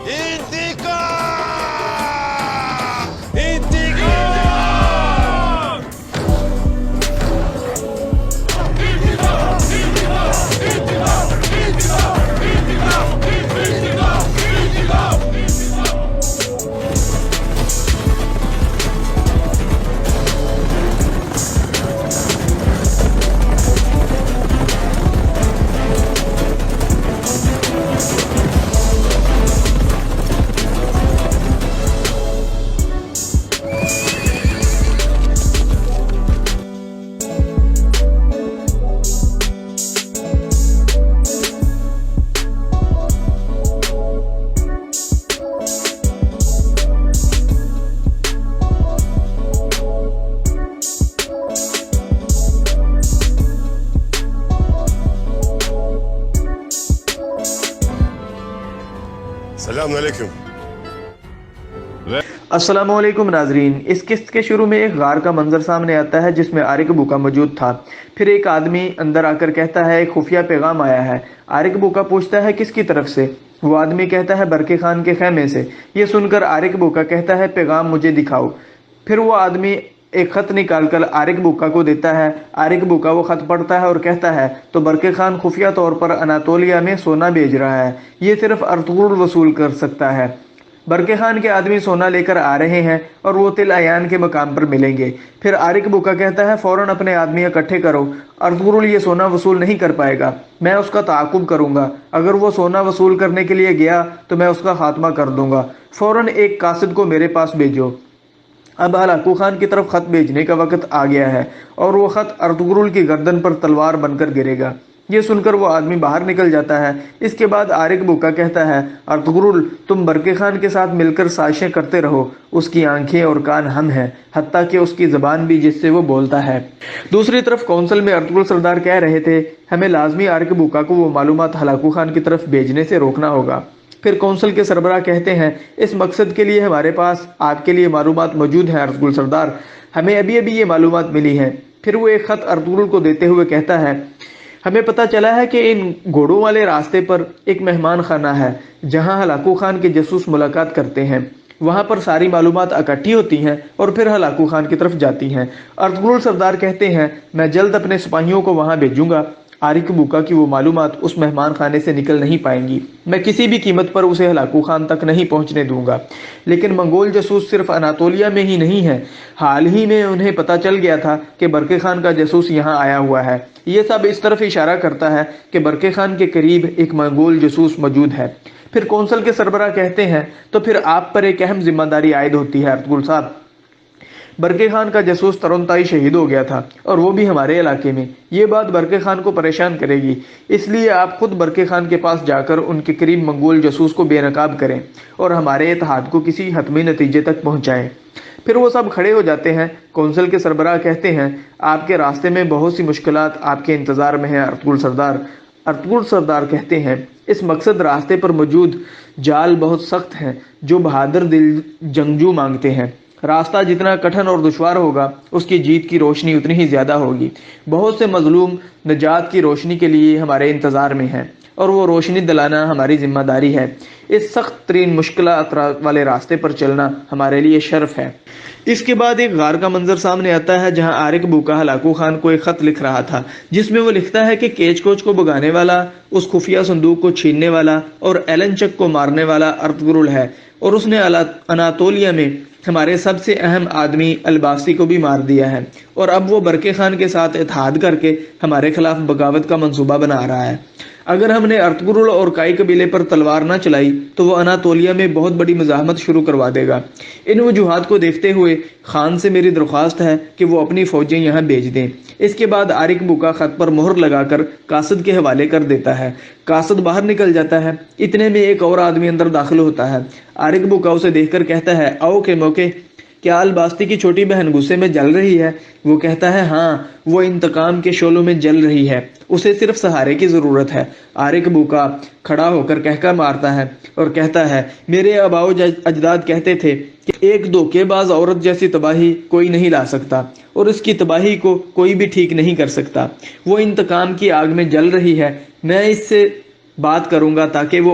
इंतकाम इंतकाम सलाम अलैकुम। अस्सलामुअलैकुम नाजरीन, इस किस्त के शुरू में एक गार का मंजर सामने आता है जिसमें आरिक बूका मौजूद था। फिर एक आदमी अंदर आकर कहता है एक खुफिया पैगाम आया है। आरिक बूका पूछता है किसकी तरफ से? वो आदमी कहता है बरके खान के खैमे से। ये सुनकर आरिक बूका कहता है पैगाम मुझे दिखाओ। फिर वो आदमी एक खत निकालकर आरिक बूका को देता है। आरिक बूका वो खत पढ़ता है और कहता है तो बरके खान खुफिया तौर पर अनातोलिया में सोना भेज रहा है, ये सिर्फ अर्तुगरुल वसूल कर सकता है। बरके खान के आदमी सोना लेकर आ रहे हैं और वो तिल अयान के मकाम पर मिलेंगे। फिर आरिक बूका कहता है फौरन अपने आदमी इकट्ठे करो, अर्तुगरुल ये सोना वसूल नहीं कर पाएगा, मैं उसका ताकुब करूंगा। अगर वो सोना वसूल करने के लिए गया तो मैं उसका खात्मा कर दूंगा। फौरन एक कासिद को मेरे पास भेजो। अब हलाकू खान की तरफ खत भेजने का वक्त आ गया है और वो खत अर्तुगरुल की गर्दन पर तलवार बनकर गिरेगा। ये सुनकर वो आदमी बाहर निकल जाता है। इसके बाद आरिक बूका कहता है अर्तुगरुल तुम बरके खान के साथ मिलकर साजिशें करते रहो, उसकी आंखें और कान हम हैं, हत्ता कि उसकी जबान भी जिससे वो बोलता है। दूसरी तरफ कौंसल में अर्तुगरुल सरदार कह रहे थे हमें लाजमी आरिक बूका को वो मालूमात हलाकू खान की तरफ भेजने से रोकना होगा। फिर कौंसल के सरबराह कहते हैं इस मकसद के लिए हमारे पास आपके लिए मालूमात मौजूद हैं अर्तुगरुल सरदार, हमें अभी अभी ये मालूमात मिली हैं। फिर वो एक खत अर्तुगरुल को देते हुए कहता है हमें पता चला है कि इन घोड़ों वाले रास्ते पर एक मेहमान खाना है जहां हलाकू खान के जासूस मुलाकात करते हैं। वहां पर सारी मालूमात इकट्ठी होती हैं और फिर हलाकू खान की तरफ जाती हैं। अर्तुगरुल सरदार कहते हैं मैं जल्द अपने सिपाहियों को वहां भेजूंगा। आरिक बूका की वो मालूमात उस मेहमान खाने से निकल नहीं पाएंगी, मैं किसी भी कीमत पर उसे हलाकू खान तक नहीं पहुंचने दूंगा। लेकिन मंगोल जासूस सिर्फ अनातोलिया में ही नहीं है, हाल ही में उन्हें पता चल गया था कि बरके खान का जासूस यहाँ आया हुआ है। ये सब इस तरफ इशारा करता है कि बरके खान के करीब एक मंगोल जासूस मौजूद है। फिर कौंसल के सरबराह कहते हैं तो फिर आप पर एक अहम जिम्मेदारी आयद होती है अर्तुगरुल साहब। बरके खान का जासूस तरुणताई शहीद हो गया था और वो भी हमारे इलाके में। ये बात बरके खान को परेशान करेगी, इसलिए आप खुद बरके खान के पास जाकर उनके करीब मंगोल जासूस को बेनकाब करें और हमारे इत्तेहाद को किसी हतमी नतीजे तक पहुंचाएं। फिर वो सब खड़े हो जाते हैं। कौंसल के सरबराह कहते हैं आपके रास्ते में बहुत सी मुश्किलात आपके इंतजार में हैं अर्तुगरुल सरदार। अर्तुगरुल सरदार कहते हैं इस मकसद रास्ते पर मौजूद जाल बहुत सख्त हैं जो बहादुर दिल जंगजू मांगते हैं। रास्ता जितना कठिन और दुश्वार होगा उसकी जीत की रोशनी उतनी ही ज्यादा होगी। बहुत से मजलूम नजात की रोशनी के लिए हमारे इंतजार में हैं और वो रोशनी दिलाना हमारी जिम्मेदारी है। इस सख्त तरीन मुश्किलात वाले रास्ते पर चलना हमारे लिए शर्फ है। इसके बाद एक गार का मंजर सामने आता है जहां आरिक बूका हलाकू खान को एक खत लिख रहा था जिसमें वो लिखता है कि केच कोच को भगाने वाला, उस खुफिया संदूक को छीनने वाला और एलनचक को मारने वाला अर्तुगरुल है और उसने अनातोलिया में हमारे सबसे अहम आदमी अलबासी को भी मार दिया है और अब वो बरके खान के साथ इत्तेहाद करके हमारे खिलाफ बगावत का मंसूबा बना रहा है। अगर हमने अर्तुगरुल और काई कबीले पर तलवार न चलाई तो वो अनातोलिया में बहुत बड़ी मज़ाहमत शुरू करवा देगा। इन वजूहात को देखते हुए खान से मेरी दरख्वास्त है कि वो अपनी फौजें यहाँ भेज दें। इसके बाद आरिक बूका खत पर मोहर लगाकर कासिद के हवाले कर देता है। कासिद बाहर निकल जाता है। इतने में एक और आदमी अंदर दाखिल होता है। आरिक बूका उसे देखकर कहता है आओ के मौके, क्या अलबास्ती की छोटी बहन गुस्से में जल रही है? वो कहता है हाँ, वो इंतकाम के शोलों में जल रही है, उसे सिर्फ सहारे की जरूरत है। आरिक बूका खड़ा होकर कहका मारता है और कहता है मेरे आबाओ अजदाद कहते थे कि एक धोखेबाज औरत जैसी तबाही कोई नहीं ला सकता और इसकी तबाही को कोई भी ठीक नहीं कर सकता। वो इंतकाम की आग में जल रही है, मैं इससे बात करूंगा ताकि वो